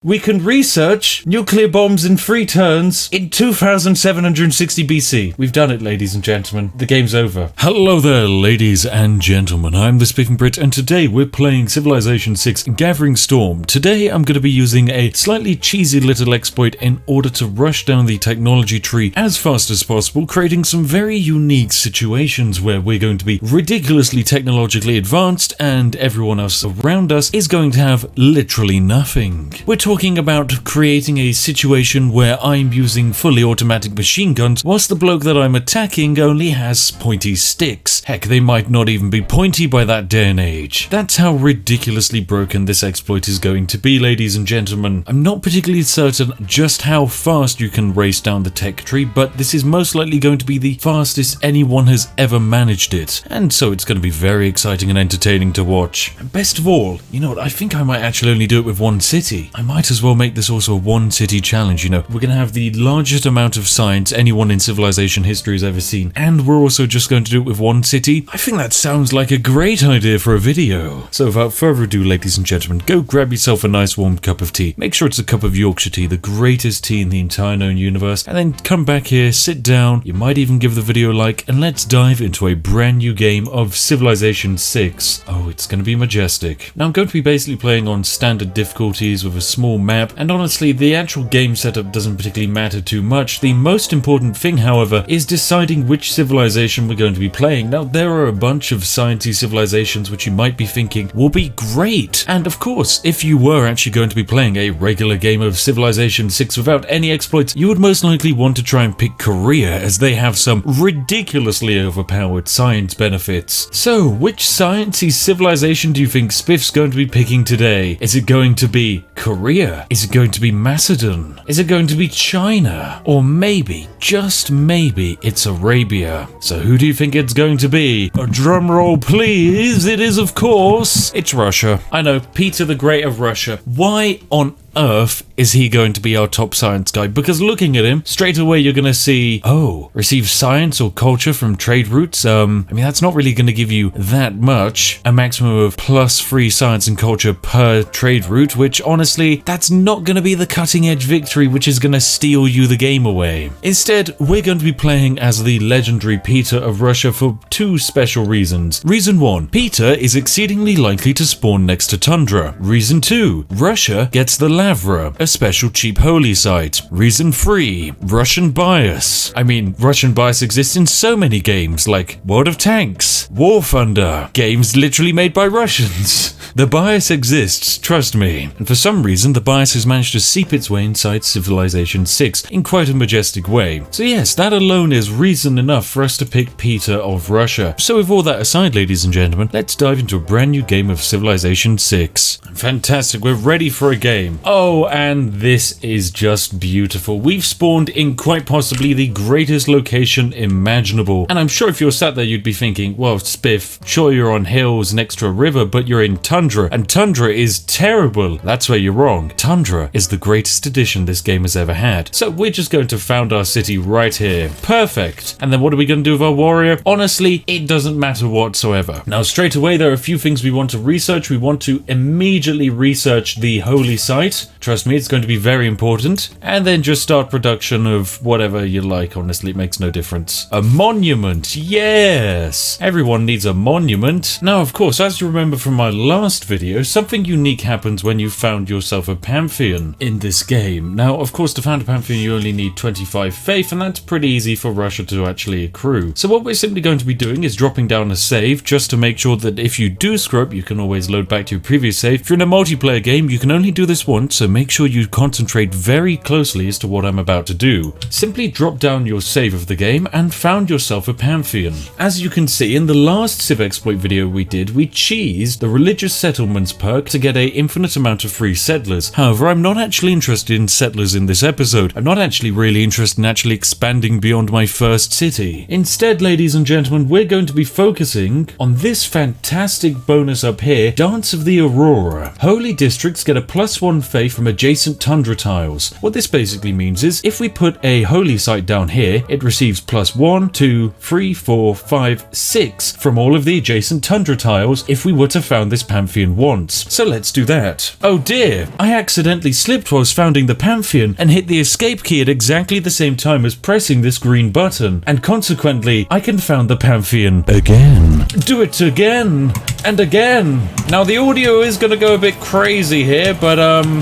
We can research nuclear bombs in 3 turns in 2760 BC. We've done it, ladies and gentlemen. The game's over. Hello there, ladies and gentlemen. I'm the Spiffing Brit, and today we're playing Civilization 6 Gathering Storm. Today I'm going to be using a slightly cheesy little exploit in order to rush down the technology tree as fast as possible, creating some very unique situations where we're going to be ridiculously technologically advanced and everyone else around us is going to have literally nothing. We're talking about creating a situation where I'm using fully automatic machine guns whilst the bloke that I'm attacking only has pointy sticks. Heck, they might not even be pointy by that day and age. That's how ridiculously broken this exploit is going to be, ladies and gentlemen. I'm not particularly certain just how fast you can race down the tech tree, but this is most likely going to be the fastest anyone has ever managed it, and so it's going to be very exciting and entertaining to watch. And best of all, you know what, I think I might actually only do it with one city. I might as well make this also a one city challenge, you know. We're going to have the largest amount of science anyone in civilization history has ever seen, and we're also just going to do it with one city. I think that sounds like a great idea for a video. So without further ado, ladies and gentlemen, go grab yourself a nice warm cup of tea. Make sure it's a cup of Yorkshire tea, the greatest tea in the entire known universe, and then come back here, sit down, you might even give the video a like, and let's dive into a brand new game of Civilization 6. Oh, it's going to be majestic. Now I'm going to be basically playing on standard difficulties with a small map, and honestly the actual game setup doesn't particularly matter too much. The most important thing, however, is deciding which civilization we're going to be playing. Now there are a bunch of sciencey civilizations which you might be thinking will be great, and of course if you were actually going to be playing a regular game of Civilization 6 without any exploits, you would most likely want to try and pick Korea, as they have some ridiculously overpowered science benefits. So which sciencey civilization do you think Spiff's going to be picking today? Is it going to be Korea? Is it going to be Macedon? Is it going to be China? Or maybe, just maybe, it's Arabia. So who do you think it's going to be? A drum roll please. It is, of course, it's Russia. I know, Peter the Great of Russia. Why on earth is he going to be our top science guy? Because looking at him, straight away you're going to see, oh, receive science or culture from trade routes. I mean, that's not really going to give you that much. A maximum of +3 science and culture per trade route, which honestly, that's not going to be the cutting edge victory which is going to steal you the game away. Instead, we're going to be playing as the legendary Peter of Russia for 2 special reasons. Reason 1, Peter is exceedingly likely to spawn next to tundra. Reason 2, Russia gets the Lavra, a special cheap holy site. Reason 3, Russian bias. I mean, Russian bias exists in so many games like World of Tanks, War Thunder, games literally made by Russians. The bias exists, trust me. And for some reason, the bias has managed to seep its way inside Civilization 6 in quite a majestic way. So yes, that alone is reason enough for us to pick Peter of Russia. So with all that aside, ladies and gentlemen, let's dive into a brand new game of Civilization 6. Fantastic, we're ready for a game. Oh, and this is just beautiful. We've spawned in quite possibly the greatest location imaginable. And I'm sure if you're sat there, you'd be thinking, well, Spiff, sure you're on hills next to a river, but you're in tundra, and tundra is terrible. That's where you're wrong. Tundra is the greatest addition this game has ever had. So we're just going to found our city right here. Perfect. And then what are we going to do with our warrior? Honestly, it doesn't matter whatsoever. Now, straight away, there are a few things we want to research. We want to immediately research the holy site. Trust me, it's going to be very important. And then just start production of whatever you like. Honestly, it makes no difference. A monument. Yes. Everyone needs a monument. Now, of course, as you remember from my last video, something unique happens when you found yourself a pantheon in this game. Now, of course, to found a pantheon, you only need 25 faith, and that's pretty easy for Russia to actually accrue. So what we're simply going to be doing is dropping down a save just to make sure that if you do screw up, you can always load back to your previous save. If you're in a multiplayer game, you can only do this once, so make sure you concentrate very closely as to what I'm about to do. Simply drop down your save of the game and found yourself a pantheon. As you can see, in the last Civ exploit video we did, we cheesed the religious settlements perk to get an infinite amount of free settlers. However, I'm not actually interested in settlers in this episode. I'm not actually really interested in actually expanding beyond my first city. Instead, ladies and gentlemen, we're going to be focusing on this fantastic bonus up here, Dance of the Aurora. Holy districts get a +1 faith faith from adjacent tundra tiles. What this basically means is, if we put a holy site down here, it receives plus 1, 2, 3, 4, 5, 6 from all of the adjacent tundra tiles if we were to found this Pantheon once. So let's do that. Oh dear, I accidentally slipped whilst founding the Pantheon and hit the escape key at exactly the same time as pressing this green button, and consequently, I can found the Pantheon again. Do it again and again. Now the audio is gonna go a bit crazy here, but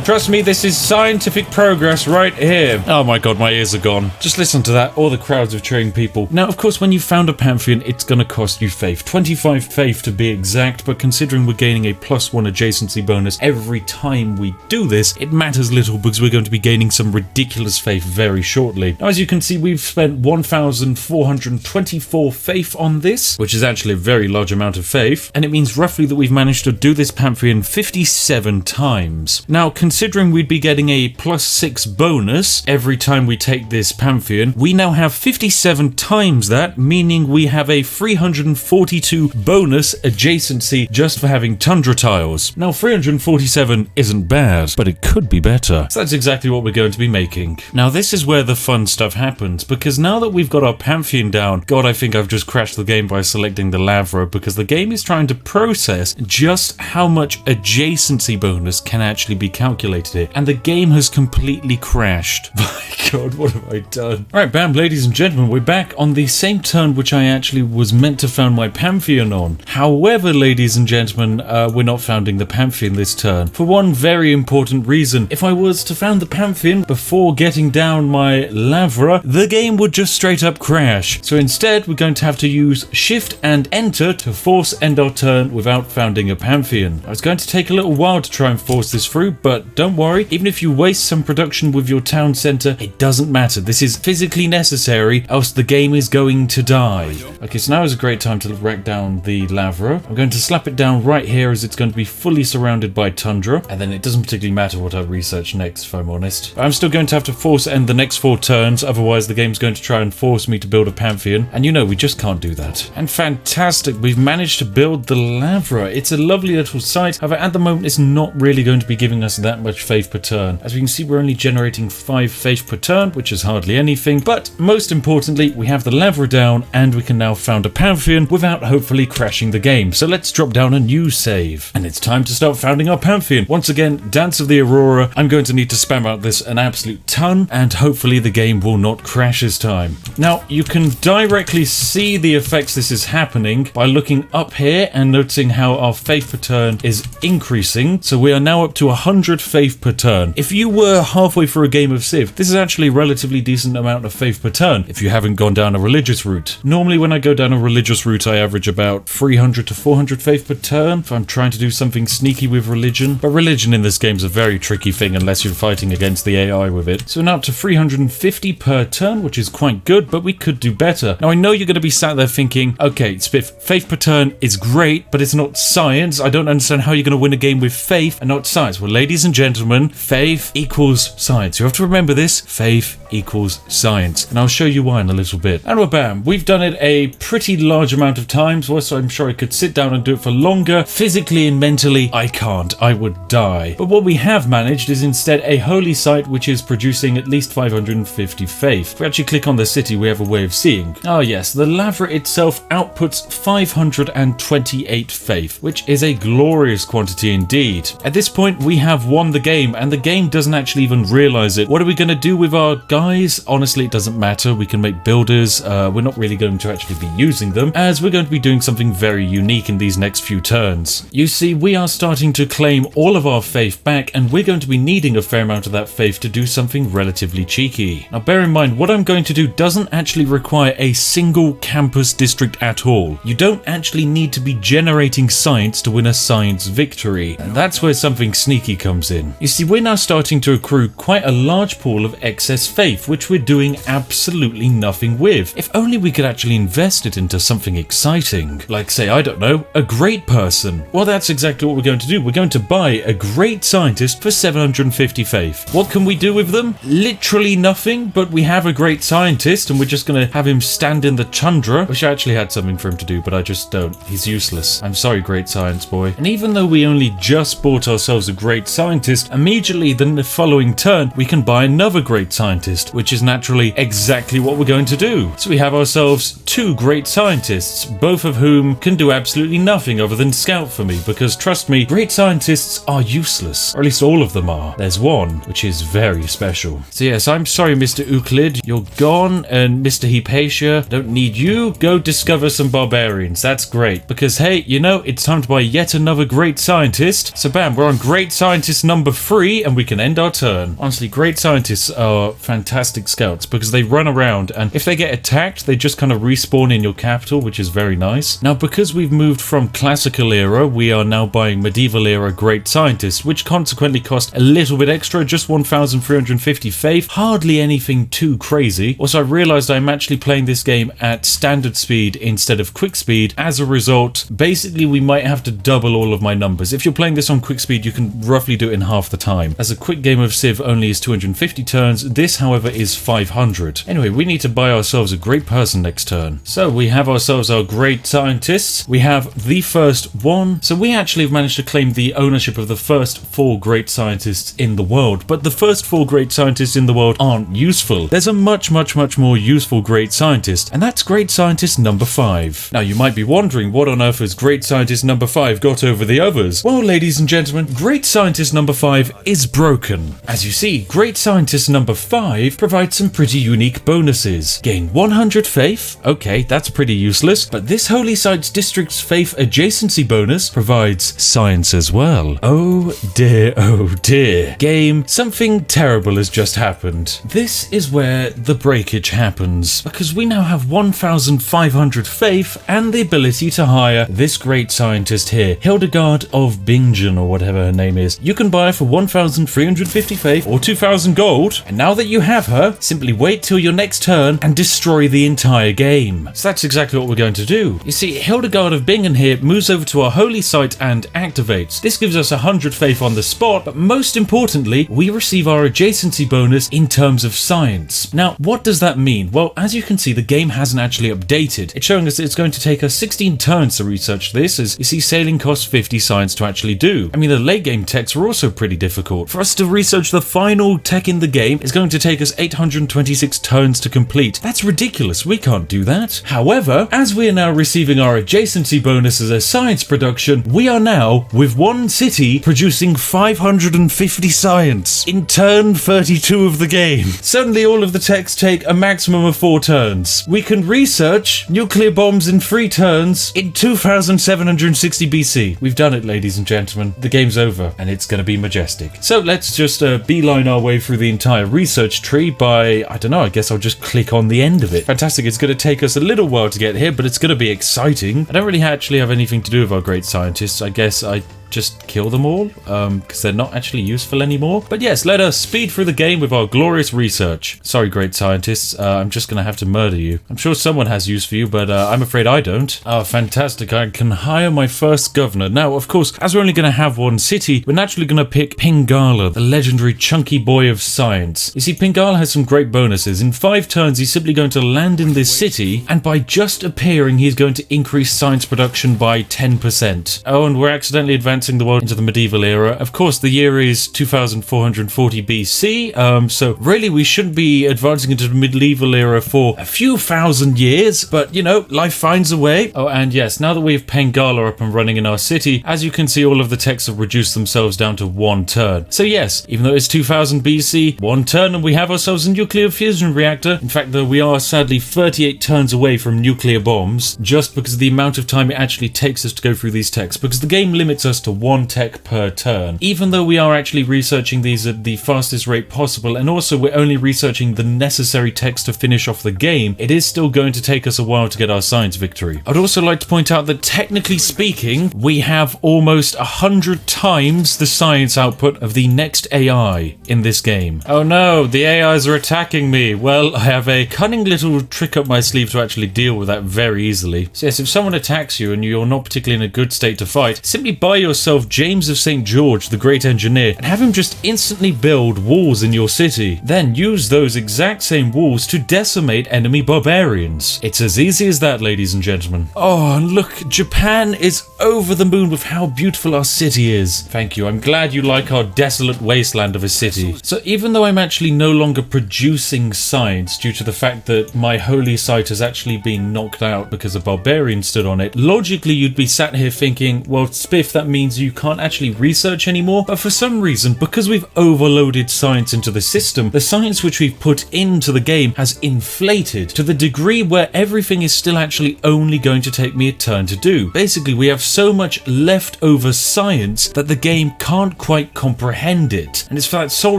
trust me, this is scientific progress right here. Oh my god, my ears are gone. Just listen to that, all the crowds of cheering people. Now, of course, when you found a Pantheon, it's gonna cost you faith. 25 faith to be exact, but considering we're gaining a +1 adjacency bonus every time we do this, it matters little because we're going to be gaining some ridiculous faith very shortly. Now, as you can see, we've spent 1,424 faith on this, which is actually a very large amount of faith, and it means roughly that we've managed to do this Pantheon 57 times. Now, considering we'd be getting a +6 bonus every time we take this Pantheon, we now have 57 times that, meaning we have a 342 bonus adjacency just for having tundra tiles. Now, 347 isn't bad, but it could be better. So that's exactly what we're going to be making. Now, this is where the fun stuff happens, because now that we've got our Pantheon down, God, I think I've just crashed the game by selecting the Lavra, because the game is trying to process just how much adjacency bonus can actually be calculated here, and the game has completely crashed. My god, what have I done? Alright, bam, ladies and gentlemen, we're back on the same turn which I actually was meant to found my Pantheon on. However, ladies and gentlemen, we're not founding the Pantheon this turn, for one very important reason. If I was to found the Pantheon before getting down my Lavra, the game would just straight up crash. So instead, we're going to have to use Shift and Enter to force end our turn without founding a Pantheon. It's going to take a little while to try and force this through, but don't worry, even if you waste some production with your town centre, it doesn't matter. This is physically necessary, else the game is going to die. Okay, so now is a great time to wreck down the Lavra. I'm going to slap it down right here as it's going to be fully surrounded by tundra, and then it doesn't particularly matter what I research next, if I'm honest. But I'm still going to have to force end the next 4 turns, otherwise the game's going to try and force me to build a Pantheon, and you know we just can't do that. And fantastic, we've managed to build the Lavra. It's a lovely little site, however at the moment it's not really going to be giving us that much faith per turn. As we can see, we're only generating 5 faith per turn, which is hardly anything, but most importantly, we have the Lavra down, and we can now found a Pantheon without hopefully crashing the game. So let's drop down a new save, and it's time to start founding our Pantheon. Once again, Dance of the Aurora. I'm going to need to spam out this an absolute ton, and hopefully the game will not crash this time. Now, you can directly see the effects this is happening by looking up here and noticing how our faith per turn is increasing. So we are now up to 100 faith per turn. If you were halfway through a game of Civ, this is actually a relatively decent amount of faith per turn if you haven't gone down a religious route. Normally when I go down a religious route, I average about 300 to 400 faith per turn if I'm trying to do something sneaky with religion. But religion in this game is a very tricky thing unless you're fighting against the AI with it. So we're now up to 350 per turn, which is quite good, but we could do better. Now I know you're going to be sat there thinking, okay, Spiff, faith per turn is great, but it's not science. I don't understand how you're going to win a game with faith and not science. Well, ladies and gentlemen, faith equals science. You have to remember this. Faith equals science. And I'll show you why in a little bit. And well, bam, we've done it a pretty large amount of times. Also, I'm sure I could sit down and do it for longer. Physically and mentally, I can't. I would die. But what we have managed is instead a holy site which is producing at least 550 faith. If we actually click on the city, we have a way of seeing. Ah yes, the Lavra itself outputs 528 faith, which is a glorious quantity indeed. At this point, we have won the game, and the game doesn't actually even realize it. What are we going to do with our guys? Honestly, it doesn't matter. We can make builders. We're not really going to actually be using them, as we're going to be doing something very unique in these next few turns. You see, we are starting to claim all of our faith back, and we're going to be needing a fair amount of that faith to do something relatively cheeky. Now, bear in mind, what I'm going to do doesn't actually require a single campus district at all. You don't actually need to be generating science to win a science victory, and that's where something sneaky comes in. You see, we're now starting to accrue quite a large pool of excess faith, which we're doing absolutely nothing with. If only we could actually invest it into something exciting, like say, I don't know, a great person. Well, that's exactly what we're going to do. We're going to buy a great scientist for 750 faith. What can we do with them? Literally nothing, but we have a great scientist, and we're just going to have him stand in the tundra. Wish I actually had something for him to do, but I just don't. He's useless. science. I'm sorry, great science boy. And even though we only just bought ourselves a great scientist, immediately then the following turn, we can buy another great scientist, which is naturally exactly what we're going to do. So we have ourselves 2 great scientists, both of whom can do absolutely nothing other than scout for me, because trust me, great scientists are useless, or at least all of them are. There's one, which is very special. So yes, I'm sorry, Mr. Euclid, you're gone, and Mr. Hypatia, don't need you. Go discover some barbarians. That's great, because hey, you know, it's time to buy yet another great scientist. So bam, we're on great scientist number 3, and we can end our turn. Honestly, great scientists are fantastic scouts, because they run around, and if they get attacked, they just kind of respawn in your capital, which is very nice. Now, because we've moved from classical era, we are now buying medieval era great scientists, which consequently cost a little bit extra, just 1,350 faith, hardly anything too crazy. Also, I realized I'm actually playing this game at standard speed instead of quick speed. As a result, basically we might have to double all of my numbers. If you're playing this on quick speed, you can roughly do it in half the time. As a quick game of Civ only is 250 turns, this however is 500. Anyway, we need to buy ourselves a great person next turn. So we have ourselves our great scientists. We have the first one. So we actually have managed to claim the ownership of the first 4 great scientists in the world, but the first 4 great scientists in the world aren't useful. There's a much more useful great scientist, and that's great scientist number 5. Now you might be wondering, what on earth has great scientist number 5 got over the others? Well, ladies and gentlemen, great scientist number 5 is broken. As you see, great scientist number 5 provides some pretty unique bonuses. Gain 100 faith, okay, that's pretty useless, but this holy site's district's faith adjacency bonus provides science as well. Oh dear. Game, something terrible has just happened. This is where the breakage happens, because we now have 1,500 faith and the ability to hire this great scientist here, Hildegard of Bingen, or whatever her name is. You can buy her for 1,350 faith or 2,000 gold, and now that you have her, simply wait till your next turn and destroy the entire game. So that's exactly what we're going to do. You see, Hildegard of Bingen here moves over to our holy site and activates. This gives us 100 faith on the spot, but most importantly, we receive our adjacency bonus in terms of science. Now, what does that mean? Well, as you can see, the game hasn't actually updated. It's showing us that it's going to take us 16 turns to research this, as you see, sailing costs 50 science to actually do. I mean, the late game techs are also pretty difficult. For us to research the final tech in the game, it's going to take us 826 turns to complete. That's ridiculous. We can't do that. However, as we are now receiving our adjacency bonus as a science production, we are now, with one city, producing 550 science in turn 32 of the game. Suddenly all of the techs take a maximum of 4 turns. We can research nuclear bombs in 3 turns in 2760 BC. We've done it, ladies and gentlemen. The game's over, and it's going to be majestic. So let's just beeline our way through the entire research tree by, I don't know, I guess I'll just click on the end of it. Fantastic. It's going to take us a little while to get here, but it's going to be exciting. I don't really actually have anything to do with our great scientists. I guess I just kill them all, because they're not actually useful anymore. But yes, let us speed through the game with our glorious research. Sorry, great scientists, I'm just gonna have to murder you. I'm sure someone has use for you, but I'm afraid I don't. Oh, fantastic, I can hire my first governor. Now, of course, as we're only gonna have one city, we're naturally gonna pick Pingala, the legendary chunky boy of science. You see, Pingala has some great bonuses. In 5 turns, he's simply going to land in this city, and by just appearing, he's going to increase science production by 10%. Oh, and we're accidentally advancing the world into the medieval era. Of course, the year is 2440 BC, so really we shouldn't be advancing into the medieval era for a few thousand years, but you know, life finds a way. Oh, and yes, now that we have Pengala up and running in our city, as you can see, all of the techs have reduced themselves down to 1 turn. So yes, even though it's 2000 BC, 1 turn and we have ourselves a nuclear fusion reactor. In fact, though, we are sadly 38 turns away from nuclear bombs, just because of the amount of time it actually takes us to go through these techs, because the game limits us to 1 tech per turn. Even though we are actually researching these at the fastest rate possible, and also we're only researching the necessary techs to finish off the game, it is still going to take us a while to get our science victory. I'd also like to point out that technically speaking, we have almost 100 times the science output of the next AI in this game. Oh no, the AIs are attacking me. Well, I have a cunning little trick up my sleeve to actually deal with that very easily. So yes, if someone attacks you and you're not particularly in a good state to fight, simply buy yourself yourself James of St. George, the great engineer, and have him just instantly build walls in your city. Then use those exact same walls to decimate enemy barbarians. It's as easy as that, ladies and gentlemen. Oh, and look, Japan is over the moon with how beautiful our city is. Thank you. I'm glad you like our desolate wasteland of a city. So even though I'm actually no longer producing science due to the fact that my holy site has actually been knocked out because a barbarian stood on it, logically you'd be sat here thinking, well, Spiff, that means you can't actually research anymore. But for some reason, because we've overloaded science into the system, the science which we've put into the game has inflated to the degree where everything is still actually only going to take me a turn to do. Basically, we have so much leftover science that the game can't quite comprehend it. And it's for that sole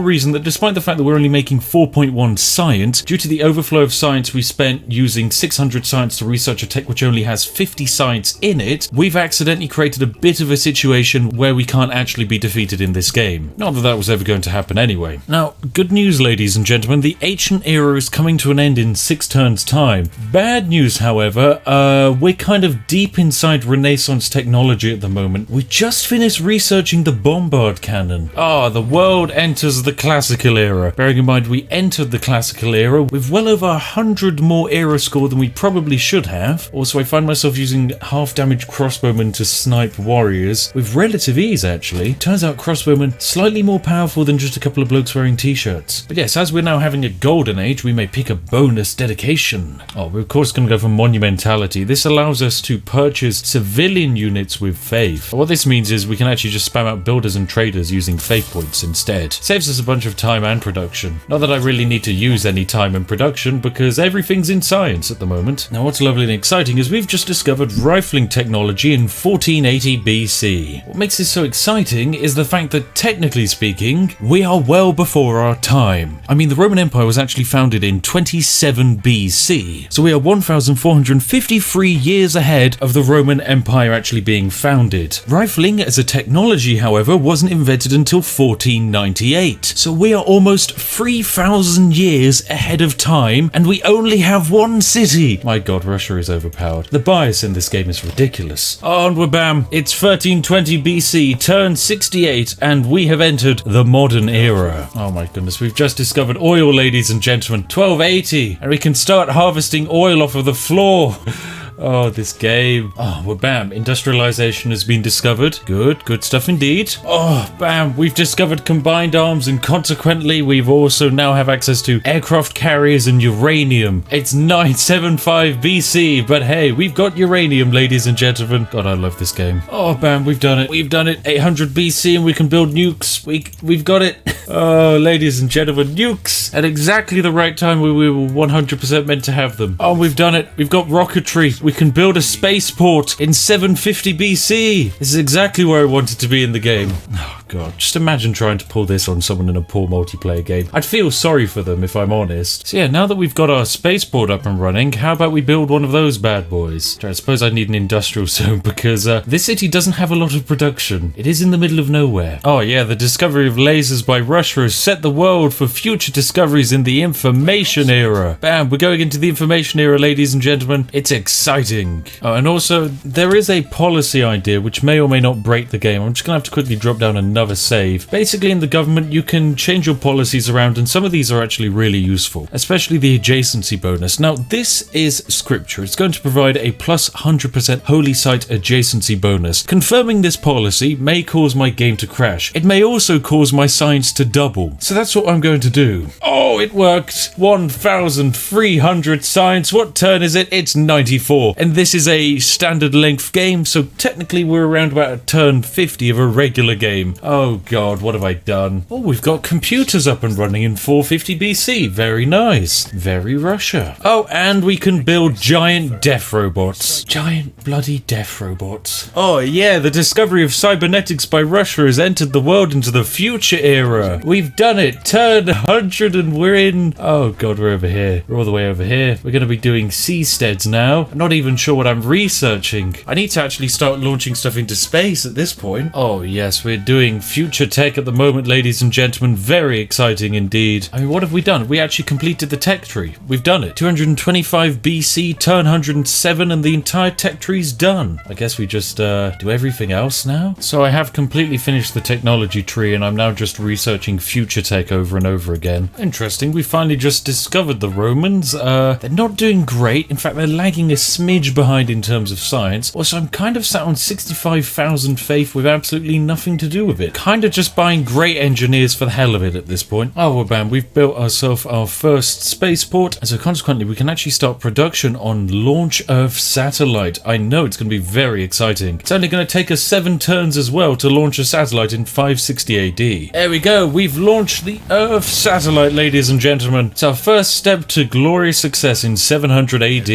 reason that despite the fact that we're only making 4.1 science, due to the overflow of science we spent using 600 science to research a tech which only has 50 science in it, we've accidentally created a bit of a situation where we can't actually be defeated in this game. Not that that was ever going to happen anyway. Now, good news, ladies and gentlemen, the ancient era is coming to an end in 6 turns time. Bad news, however, we're kind of deep inside Renaissance technology at the moment. We just finished researching the bombard cannon. The world enters the classical era. Bearing in mind we entered the classical era with well over 100 more era score than we probably should have. Also, I find myself using half damage crossbowmen to snipe warriors with relative ease, actually. Turns out crossbowmen slightly more powerful than just a couple of blokes wearing t-shirts. But yes, as we're now having a golden age, we may pick a bonus dedication. We're of course going to go for monumentality. This allows us to purchase civilian units with faith. What this means is we can actually just spam out builders and traders using faith points instead. Saves us a bunch of time and production. Not that I really need to use any time and production because everything's in science at the moment. Now what's lovely and exciting is we've just discovered rifling technology in 1480 BC. What makes this so exciting is the fact that technically speaking, we are well before our time. I mean, the Roman Empire was actually founded in 27 BC, so we are 1453 years ahead of the Roman Empire actually being founded. Rifling as a technology, however, wasn't invented until 1498, so we are almost 3,000 years ahead of time, and we only have one city. My god, Russia is overpowered. The bias in this game is ridiculous. And we're bam, it's 1320 BC, turn 68, and we have entered the modern era. Oh my goodness, we've just discovered oil, ladies and gentlemen. 1280, and we can start harvesting oil off of the floor. Oh, this game. Well, bam, industrialization has been discovered. Good stuff indeed. Bam, we've discovered combined arms, and consequently, we've also now have access to aircraft carriers and uranium. It's 975 BC, but hey, we've got uranium, ladies and gentlemen. God, I love this game. Bam, we've done it. We've done it. 800 BC, and we can build nukes. We've got it. Ladies and gentlemen, nukes at exactly the right time where we were 100% meant to have them. We've done it. We've got rocketry. We can build a spaceport in 750 BC. This is exactly where I wanted to be in the game. Oh god, just imagine trying to pull this on someone in a poor multiplayer game. I'd feel sorry for them if I'm honest. So yeah, now that we've got our spaceport up and running, how about we build one of those bad boys? I suppose I need an industrial zone because this city doesn't have a lot of production. It is in the middle of nowhere. Yeah, the discovery of lasers by Russia has set the world for future discoveries in the information era. Bam, we're going into the information era, ladies and gentlemen. It's exciting. And also, there is a policy idea which may or may not break the game. I'm just going to have to quickly drop down another save. Basically, in the government, you can change your policies around, and some of these are actually really useful, especially the adjacency bonus. Now, this is scripture. It's going to provide a plus 100% holy site adjacency bonus. Confirming this policy may cause my game to crash. It may also cause my science to double. So that's what I'm going to do. It worked. 1,300 science. What turn is it? It's 94. And this is a standard length game, so technically we're around about a turn 50 of a regular game. Oh god, what have I done? We've got computers up and running in 450 BC. Very nice. Very Russia. And we can build giant death robots. Giant bloody death robots. Yeah, the discovery of cybernetics by Russia has entered the world into the future era. We've done it. Turn 100 and we're in... Oh god, we're over here. We're all the way over here. We're going to be doing seasteads now. I'm not even sure what I'm researching. I need to actually start launching stuff into space at this point. Yes, we're doing in future tech at the moment, ladies and gentlemen. Very exciting indeed. I mean, what have we done? We actually completed the tech tree. We've done it. 225 BC, turn 107, and the entire tech tree's done. I guess we just do everything else now. So I have completely finished the technology tree, and I'm now just researching future tech over and over again. Interesting. We finally just discovered the Romans. They're not doing great. In fact, they're lagging a smidge behind in terms of science. Also, I'm kind of sat on 65,000 faith with absolutely nothing to do with it. Kind of just buying great engineers for the hell of it at this point. Oh, well, bam, we've built ourselves our first spaceport, and so consequently we can actually start production on Launch Earth satellite. I know it's going to be very exciting. It's only going to take us 7 turns as well to launch a satellite in 560 AD. There we go. We've launched the Earth satellite, ladies and gentlemen. It's our first step to glorious success in 700 AD.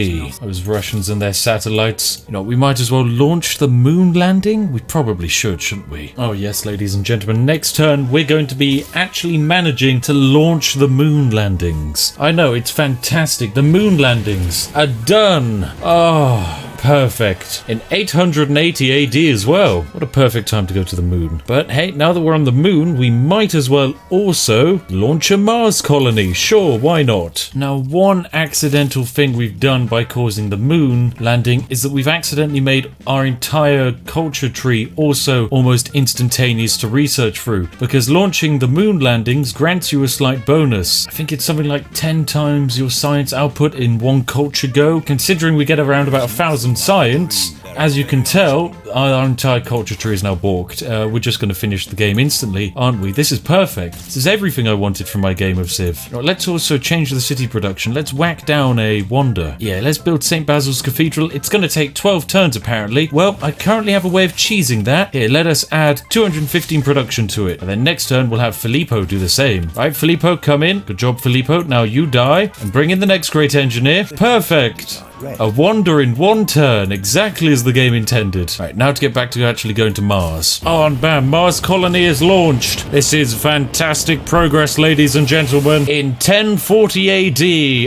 Those Russians and their satellites. You know, we might as well launch the moon landing. We probably should, shouldn't we? Oh yes, ladies and gentlemen, next turn we're going to be actually managing to launch the moon landings. I know, it's fantastic. The moon landings are done. Oh, perfect. In 880 AD as well. What a perfect time to go to the moon. But hey, now that we're on the moon, we might as well also launch a Mars colony. Sure, why not? Now, one accidental thing we've done by causing the moon landing is that we've accidentally made our entire culture tree also almost instantaneous to research through, because launching the moon landings grants you a slight bonus. I think it's something like 10 times your science output in one culture go. Considering we get around about 1,000 science, as you can tell, our entire culture tree is now balked. We're just going to finish the game instantly, aren't we? This is perfect. This is everything I wanted from my game of Civ. Right, let's also change the city production. Let's whack down a wonder. Yeah, let's build St. Basil's Cathedral. It's going to take 12 turns apparently. Well, I currently have a way of cheesing that. Here, let us add 215 production to it. And then next turn we'll have Filippo do the same. Right, Filippo, come in. Good job, Filippo. Now you die and bring in the next great engineer. Perfect. A wonder in 1 turn, exactly as the game intended. Right, now to get back to actually going to Mars. Oh, and bam, Mars colony is launched. This is fantastic progress, ladies and gentlemen. In 1040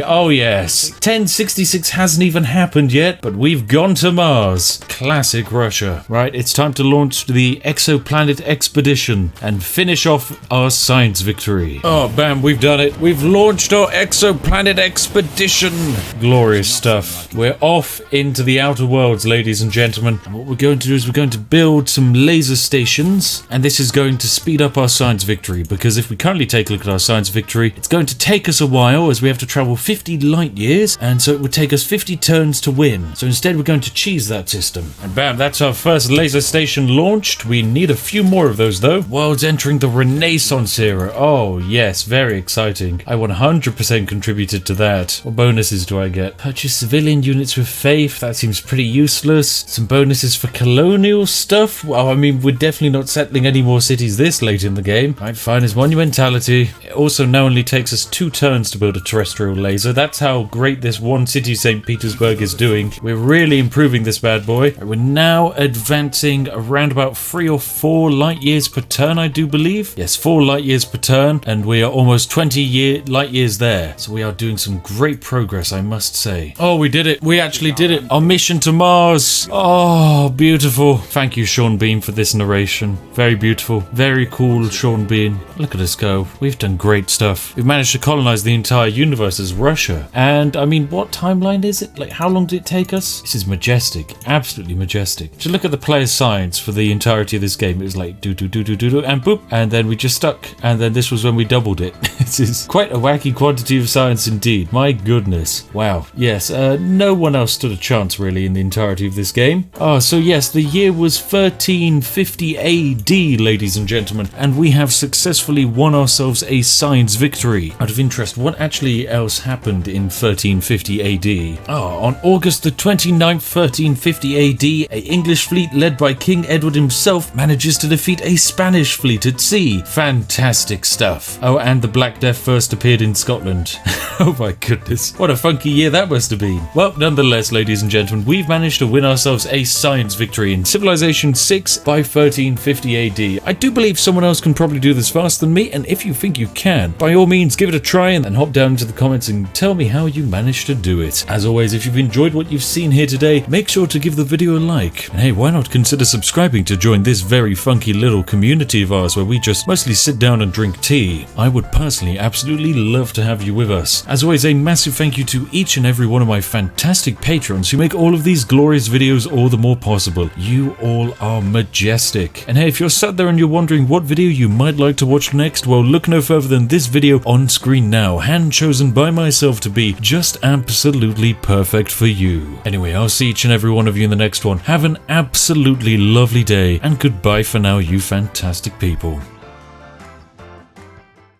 AD, oh yes. 1066 hasn't even happened yet, but we've gone to Mars. Classic Russia. Right, it's time to launch the Exoplanet Expedition and finish off our science victory. Oh, bam, we've done it. We've launched our Exoplanet Expedition. Glorious stuff. We're off into the outer worlds, ladies and gentlemen. And what we're going to do is we're going to build some laser stations, and this is going to speed up our science victory, because if we currently take a look at our science victory, it's going to take us a while as we have to travel 50 light years, and so it would take us 50 turns to win. So instead we're going to cheese that system. And bam, that's our first laser station launched. We need a few more of those though. World's entering the Renaissance era. Oh yes, very exciting. I 100% contributed to that. What bonuses do I get? Purchase civilian units with faith. That seems pretty useless. Some bonuses for colonial stuff. Well, I mean, we're definitely not settling any more cities this late in the game. Right, fine as monumentality. It also now only takes us 2 turns to build a terrestrial laser. That's how great this one city, St. Petersburg, is doing. We're really improving this bad boy. Right, we're now advancing around about 3 or 4 light years per turn, I do believe. Yes, 4 light years per turn, and we are almost 20 light years there. So we are doing some great progress, I must say. Oh, we did it. We actually did it. Our mission to Mars. Oh, beautiful. Thank you, Sean Bean, for this narration. Very beautiful. Very cool, Sean Bean. Look at us go. We've done great stuff. We've managed to colonize the entire universe as Russia. And, I mean, what timeline is it? Like, how long did it take us? This is majestic. Absolutely majestic. Just look at the player's science for the entirety of this game. It was like, do, and boop. And then we just stuck. And then this was when we doubled it. This is quite a wacky quantity of science indeed. My goodness. Wow. Yes, no one else stood a chance really in the entirety of this game. Oh, so yes, the year was 1350 AD, ladies and gentlemen, and we have successfully won ourselves a science victory. Out of interest, what actually else happened in 1350 AD? Oh, on August the 29th, 1350 AD, a English fleet led by King Edward himself manages to defeat a Spanish fleet at sea. Fantastic stuff. Oh, and the Black Death first appeared in Scotland. Oh my goodness, what a funky year that must have been. Well, nonetheless, ladies and gentlemen, we've managed to win our ourselves a science victory in Civilization 6 by 1350 AD. I do believe someone else can probably do this faster than me, and if you think you can, by all means give it a try and then hop down into the comments and tell me how you managed to do it. As always, if you've enjoyed what you've seen here today, make sure to give the video a like. And hey, why not consider subscribing to join this very funky little community of ours where we just mostly sit down and drink tea. I would personally absolutely love to have you with us. As always, a massive thank you to each and every one of my fantastic patrons who make all of these glorious videos all the more possible. You all are majestic. And hey, if you're sat there and you're wondering what video you might like to watch next, well, look no further than this video on screen now, hand chosen by myself to be just absolutely perfect for you. Anyway, I'll see each and every one of you in the next one. Have an absolutely lovely day, and goodbye for now, you fantastic people.